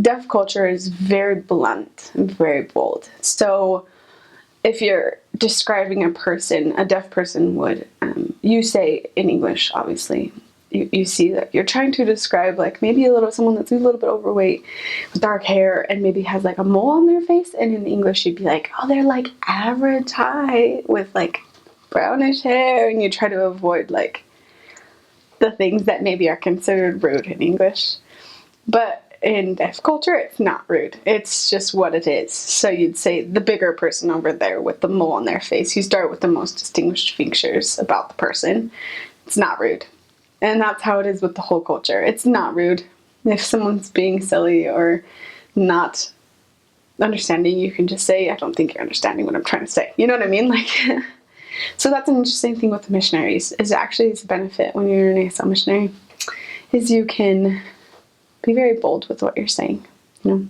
deaf culture is very blunt and very bold. So if you're describing a person, a deaf person would, you say in English, obviously, you see that you're trying to describe like maybe someone that's a little bit overweight with dark hair and maybe has like a mole on their face, and in English you'd be like, oh, they're like average height with like brownish hair, and you try to avoid like the things that maybe are considered rude in English. But in deaf culture, it's not rude. It's just what it is. So you'd say the bigger person over there with the mole on their face. You start with the most distinguished features about the person. It's not rude. And that's how it is with the whole culture. It's not rude. If someone's being silly or not understanding, you can just say, I don't think you're understanding what I'm trying to say. You know what I mean? Like, so that's an interesting thing with the missionaries, is actually it's a benefit when you're an ASL missionary, is you can be very bold with what you're saying. You know,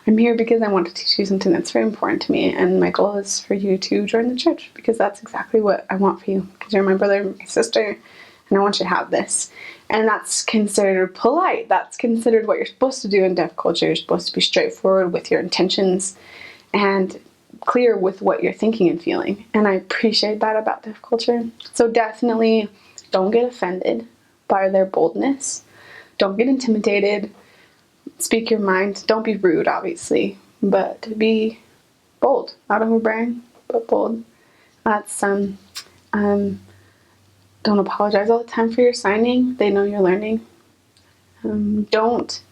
I'm here because I want to teach you something that's very important to me, and my goal is for you to join the church because that's exactly what I want for you, because you're my brother, my sister, and I want you to have this. And that's considered polite. That's considered what you're supposed to do in deaf culture. You're supposed to be straightforward with your intentions and clear with what you're thinking and feeling. And I appreciate that about deaf culture. So definitely don't get offended by their boldness. Don't get intimidated. Speak your mind. Don't be rude, obviously, but be bold. Not overbearing, but bold. That's don't apologize all the time for your signing. They know you're learning. Don't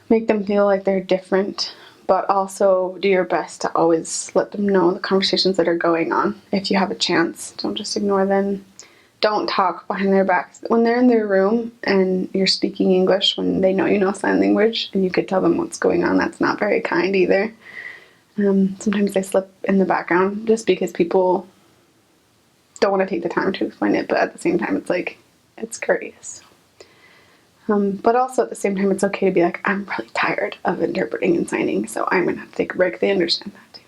make them feel like they're different, but also do your best to always let them know the conversations that are going on. If you have a chance, don't just ignore them. Don't talk behind their backs. When they're in their room and you're speaking English, when they know you know sign language and you could tell them what's going on, that's not very kind either. Sometimes they slip in the background just because people don't want to take the time to explain it, but at the same time, it's like, it's courteous. But also at the same time, it's okay to be like, I'm really tired of interpreting and signing, so I'm going to have to take a break. They understand that